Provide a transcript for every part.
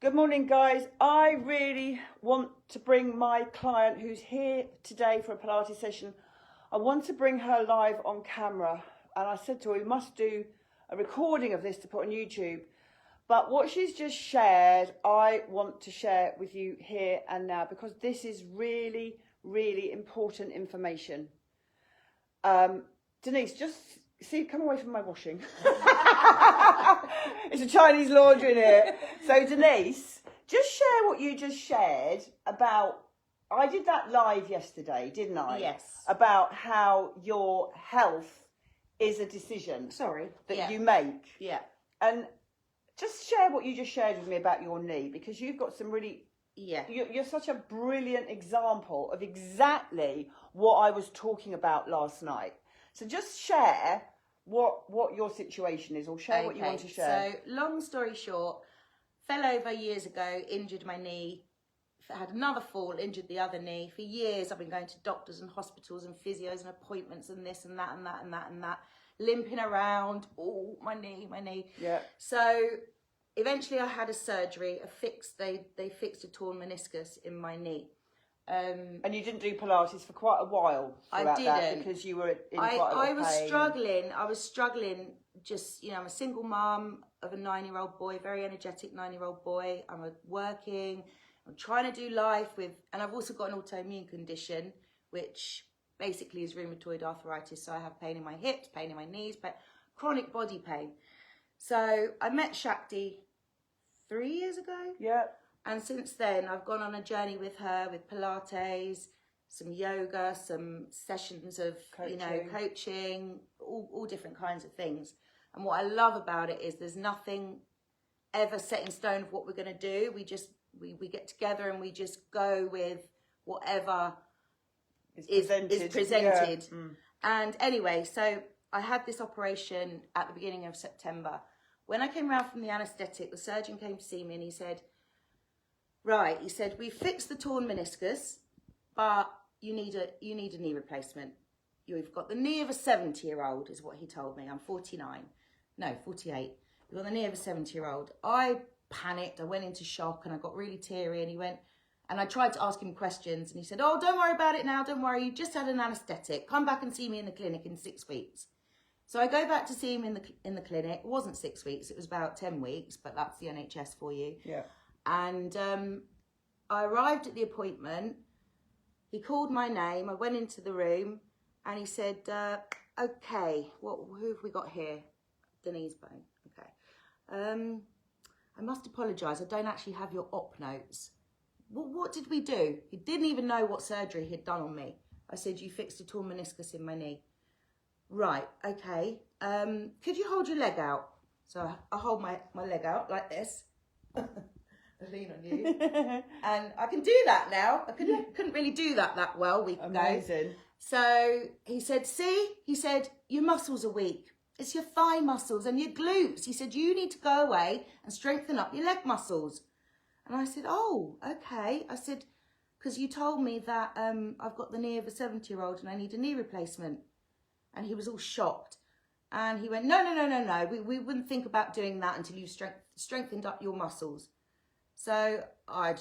Good morning, guys. I really want to bring my client who's here today for a Pilates session. I want to bring her live on camera. And I said to her, we must do a recording of this to put on YouTube. But what she's just shared, I want to share with you here and now, because this is really, really important information. Denise, just see, come away from my washing. It's a Chinese laundry in here. So Denise, just share what you just shared about, I did that live yesterday, didn't I? Yes. About how your health is a decision. That you make. Yeah. And just share what you just shared with me about your knee, because you've got some really, you're such a brilliant example of exactly what I was talking about last night. So just share what your situation is, or share what you want to share. So long story short, fell over years ago, injured my knee, had another fall, injured the other knee. For years I've been going to doctors and hospitals and physios and appointments and this and that and that and that and that, limping around, my knee. Yeah. So eventually I had a surgery, they fixed a torn meniscus in my knee. And you didn't do Pilates for quite a while. I didn't, that because you were in quite a lot of pain. I was struggling. Just, I'm a single mum of a 9-year-old boy, very energetic 9-year-old boy. I'm working. I'm trying to do life and I've also got an autoimmune condition, which basically is rheumatoid arthritis. So I have pain in my hips, pain in my knees, but chronic body pain. So I met Shakti 3 years ago. Yeah. And since then, I've gone on a journey with her, with Pilates, some yoga, some sessions of, coaching, all different kinds of things. And what I love about it is there's nothing ever set in stone of what we're going to do. We get together and we just go with whatever is presented. Yeah. And anyway, so I had this operation at the beginning of September. When I came around from the anaesthetic, the surgeon came to see me and he said, right, he said, we fixed the torn meniscus, but you need a knee replacement. You've got the knee of a 70-year-old, is what he told me. I'm 48. You've got the knee of a 70-year-old. I panicked, I went into shock, and I got really teary, and he went, and I tried to ask him questions, and he said, oh, don't worry about it now, don't worry, you just had an anaesthetic. Come back and see me in the clinic in 6 weeks. So I go back to see him in the clinic. It wasn't 6 weeks, it was about 10 weeks, but that's the NHS for you. Yeah. And I arrived at the appointment. He called my name. I went into the room and he said, okay, who have we got here? Denise Bone. Okay. I must apologise. I don't actually have your op notes. What did we do? He didn't even know what surgery he'd done on me. I said, you fixed a torn meniscus in my knee. Right, okay. Could you hold your leg out? So I hold my leg out like this. I lean on you. And I can do that now. I couldn't really do that well a week ago. Amazing. So he said, see, your muscles are weak. It's your thigh muscles and your glutes. He said, you need to go away and strengthen up your leg muscles. And I said, oh, okay. I said, because you told me that I've got the knee of a 70-year-old and I need a knee replacement. And he was all shocked. And he went, no. We wouldn't think about doing that until you strengthened up your muscles. So I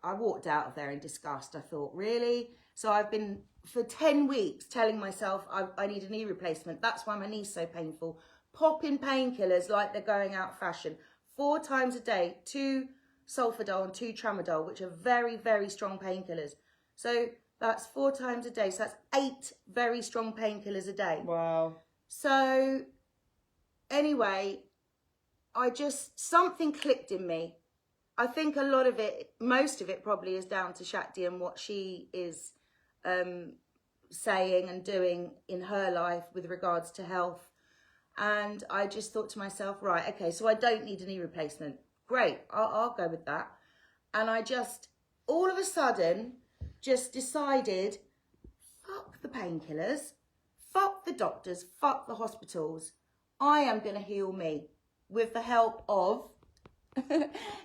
walked out of there in disgust. I thought, really? So I've been, for 10 weeks, telling myself I need a knee replacement. That's why my knee's so painful. Popping painkillers like they're going out of fashion. 4 times a day, 2 sulfadol and 2 tramadol, which are very, very strong painkillers. So that's 4 times a day. So that's 8 very strong painkillers a day. Wow. So anyway, something clicked in me. I think a lot of it, most of it probably is down to Shakti and what she is saying and doing in her life with regards to health. And I just thought to myself, right, okay, so I don't need a knee replacement. Great, I'll go with that. And I just, all of a sudden, just decided, fuck the painkillers, fuck the doctors, fuck the hospitals. I am going to heal me with the help of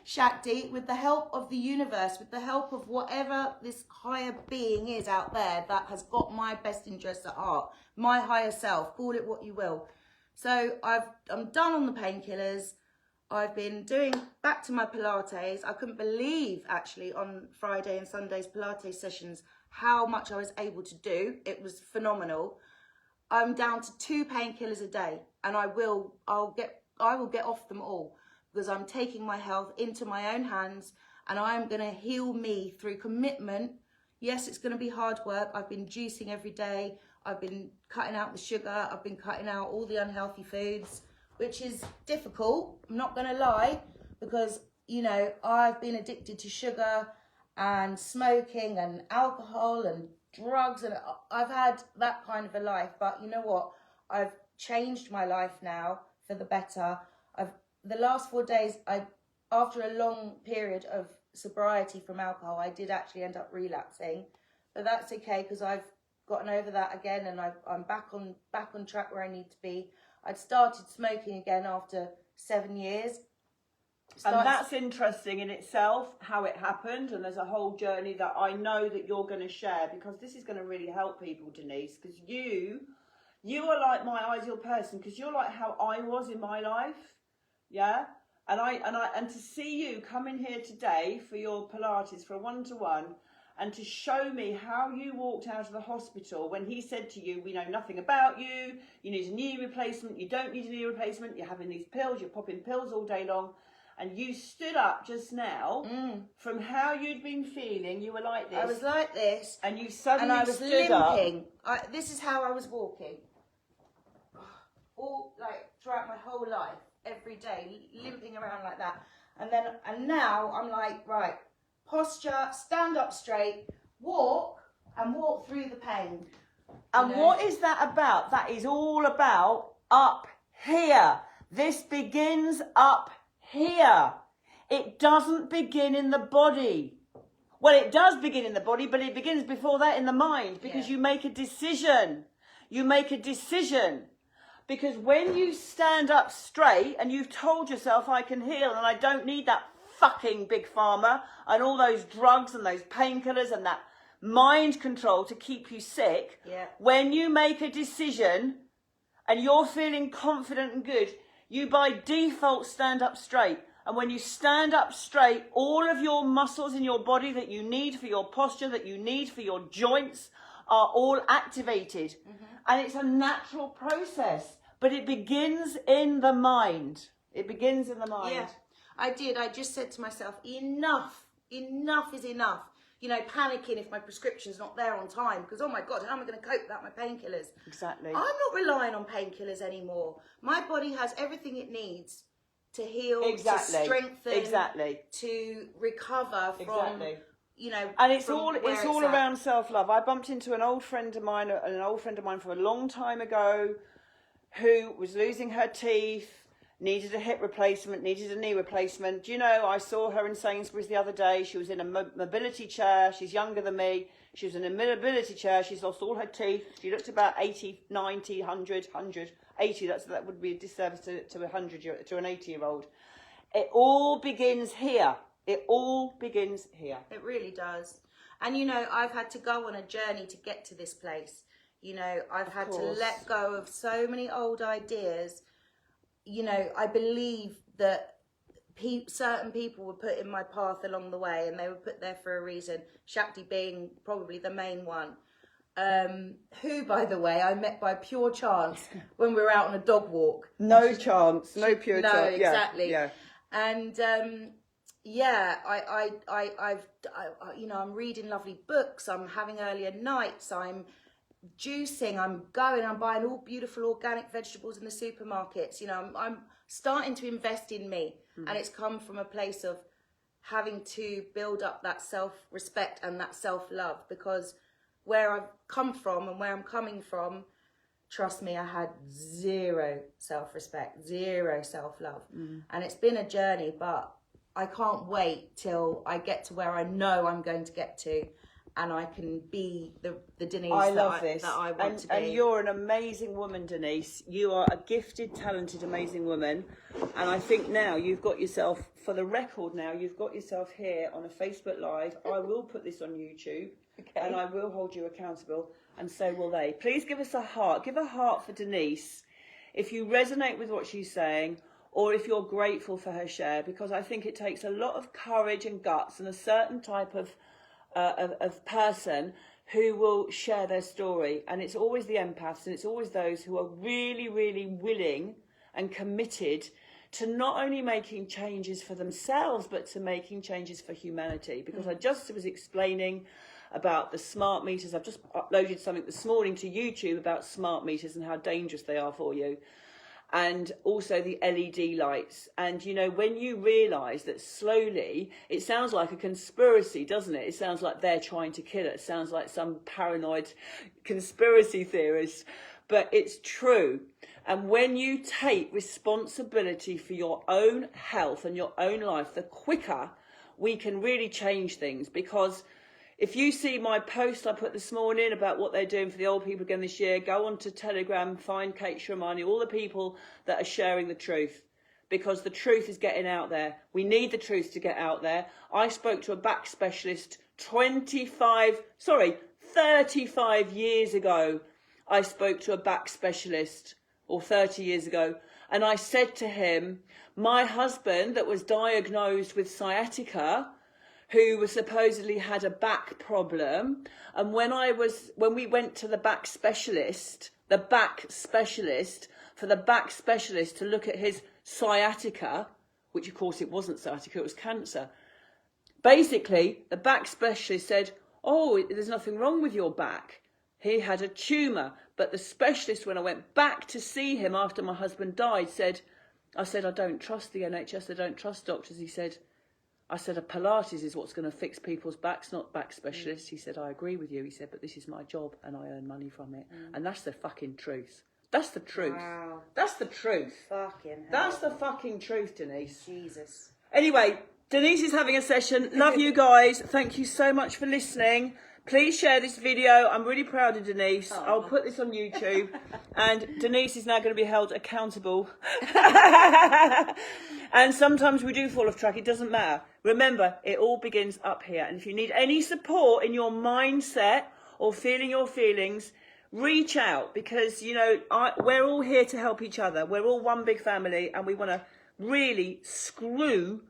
Shakti, with the help of the universe, with the help of whatever this higher being is out there that has got my best interests at heart, my higher self, call it what you will. So I'm done on the painkillers. I've been doing back to my Pilates. I couldn't believe actually on Friday and Sunday's Pilates sessions how much I was able to do. It was phenomenal. I'm down to 2 painkillers a day, and I will get off them all because I'm taking my health into my own hands, and I'm going to heal me through commitment. Yes, it's going to be hard work. I've been juicing every day. I've been cutting out the sugar. I've been cutting out all the unhealthy foods, which is difficult. I'm not going to lie, because, you know, I've been addicted to sugar and smoking and alcohol and drugs, and I've had that kind of a life. But you know what? I've changed my life now for the better. The last 4 days, after a long period of sobriety from alcohol, I did actually end up relapsing, but that's okay because I've gotten over that again, and I'm back on track where I need to be. I'd started smoking again after 7 years. And that's interesting in itself, how it happened, and there's a whole journey that I know that you're going to share, because this is going to really help people, Denise, because you are like my ideal person, because you're like how I was in my life, yeah? And to see you come in here today for your Pilates, for a one-to-one, and to show me how you walked out of the hospital when he said to you, we know nothing about you, you need a knee replacement, you don't need a knee replacement, you're having these pills, you're popping pills all day long, and you stood up just now from how you'd been feeling. You were like this. I was like this. And you suddenly and I was stood limping. up. This is how I was walking. All, like, throughout my whole life, every day, limping around like that. And now I'm like, right, posture, stand up straight, walk through the pain. And what is that about? That is all about up here. This begins up here. It doesn't begin in the body. Well, it does begin in the body, but it begins before that in the mind, because you make a decision. You make a decision. Because when you stand up straight and you've told yourself, I can heal and I don't need that fucking big pharma and all those drugs and those painkillers and that mind control to keep you sick. When you make a decision and you're feeling confident and good, you by default stand up straight. And when you stand up straight, all of your muscles in your body that you need for your posture, that you need for your joints, are all activated. And it's a natural process, but it begins in the mind. It begins in the mind. Yeah, I did. I just said to myself, enough is enough. You know, panicking if my prescription's not there on time, because, oh my God, how am I going to cope without my painkillers? Exactly. I'm not relying on painkillers anymore. My body has everything it needs to heal, to strengthen, to recover from, you know, and it's all around self-love. I bumped into an old friend of mine from a long time ago who was losing her teeth, needed a hip replacement, needed a knee replacement. Do you know, I saw her in Sainsbury's the other day. She was in a mobility chair. She's younger than me. She was in a mobility chair. She's lost all her teeth. She looked about 80, 90, 100, 80. That would be a disservice to an 80-year-old. It all begins here. It all begins here. It really does. And, you know, I've had to go on a journey to get to this place. You know, I've had to let go of so many old ideas. You know, I believe that certain people were put in my path along the way, and they were put there for a reason, Shakti being probably the main one. Who, by the way, I met by pure chance when we were out on a dog walk. No chance, no pure chance. No, exactly. Yeah. And I've you know, I'm reading lovely books. I'm having earlier nights. I'm juicing. I'm buying all beautiful organic vegetables in the supermarkets. You know, I'm starting to invest in me, and it's come from a place of having to build up that self-respect and that self-love, because where I've come from and where I'm coming from, trust me, I had zero self-respect, zero self-love. And it's been a journey, but I can't wait till I get to where I know I'm going to get to, and I can be the Denise that I want to be. And you're an amazing woman, Denise. You are a gifted, talented, amazing woman. And I think now you've got yourself, for the record now, you've got yourself here on a Facebook Live. I will put this on YouTube, and I will hold you accountable, and so will they. Please give us a heart. Give a heart for Denise if you resonate with what she's saying, or if you're grateful for her share, because I think it takes a lot of courage and guts and a certain type of person who will share their story. And it's always the empaths, and it's always those who are really, really willing and committed to not only making changes for themselves, but to making changes for humanity. Because I just was explaining about the smart meters. I've just uploaded something this morning to YouTube about smart meters and how dangerous they are for you. And also the LED lights. And, you know, when you realise that slowly, it sounds like a conspiracy, doesn't it? It sounds like they're trying to kill us. It sounds like some paranoid conspiracy theorist. But it's true. And when you take responsibility for your own health and your own life, the quicker we can really change things. Because if you see my post I put this morning about what they're doing for the old people again this year, go on to Telegram, find Kate Shramani, all the people that are sharing the truth, because the truth is getting out there. We need the truth to get out there. I spoke to a back specialist 35 years ago. I spoke to a back specialist, or 30 years ago, and I said to him, my husband that was diagnosed with sciatica, who was supposedly had a back problem, and when we went to the back specialist to look at his sciatica, which of course it wasn't sciatica, it was cancer. Basically, the back specialist said, oh, there's nothing wrong with your back. He had a tumour. But the specialist, when I went back to see him after my husband died, I said, I don't trust the NHS, I don't trust doctors. I said, a Pilates is what's going to fix people's backs, not back specialists. He said, I agree with you. He said, but this is my job and I earn money from it. And that's the fucking truth. That's the truth. Wow. That's the truth. Fucking hell. That's the fucking truth, Denise. Jesus. Anyway, Denise is having a session. Love you guys. Thank you so much for listening. Please share this video. I'm really proud of Denise. Oh. I'll put this on YouTube. And Denise is now going to be held accountable. And sometimes we do fall off track. It doesn't matter. Remember, it all begins up here. And if you need any support in your mindset or feeling your feelings, reach out, because, you know, we're all here to help each other. We're all one big family, and we want to really screw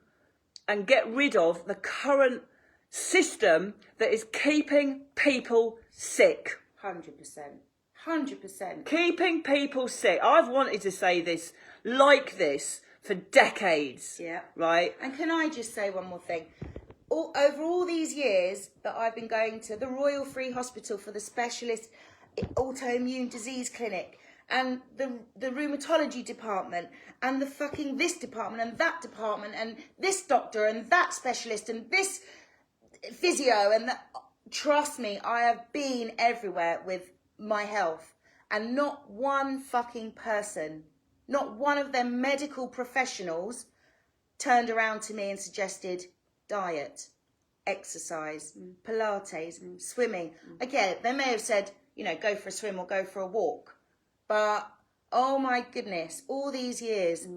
and get rid of the current system that is keeping people sick. 100%. 100%. Keeping people sick. I've wanted to say this like this for decades. Yeah. Right? And can I just say one more thing? Over all these years that I've been going to the Royal Free Hospital for the specialist autoimmune disease clinic, and the rheumatology department, and the fucking this department and that department, and this doctor and that specialist and this physio, and trust me, I have been everywhere with my health, and not one fucking person, not one of them medical professionals turned around to me and suggested diet, exercise, Pilates, swimming. Again, they may have said, you know, go for a swim or go for a walk, but oh my goodness, all these years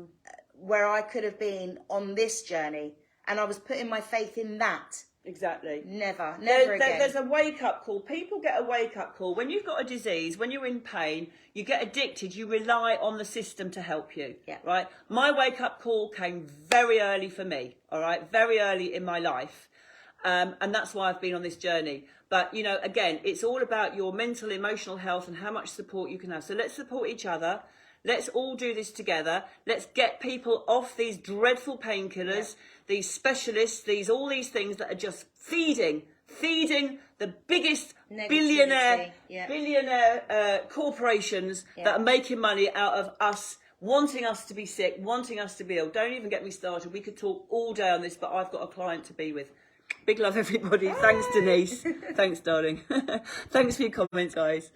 where I could have been on this journey, and I was putting my faith in that. Exactly. Never again. There's a wake-up call. People get a wake-up call. When you've got a disease, when you're in pain, you get addicted, you rely on the system to help you. Yeah. Right? My wake-up call came very early for me, all right? Very early in my life. And that's why I've been on this journey. But, you know, again, it's all about your mental, emotional health and how much support you can have. So let's support each other. Let's all do this together. Let's get people off these dreadful painkillers, these specialists, all these things that are just feeding the biggest Negativity. billionaire corporations that are making money out of us, wanting us to be sick, wanting us to be ill. Don't even get me started. We could talk all day on this, but I've got a client to be with. Big love, everybody. Thanks, Denise. Thanks, darling. Thanks for your comments, guys.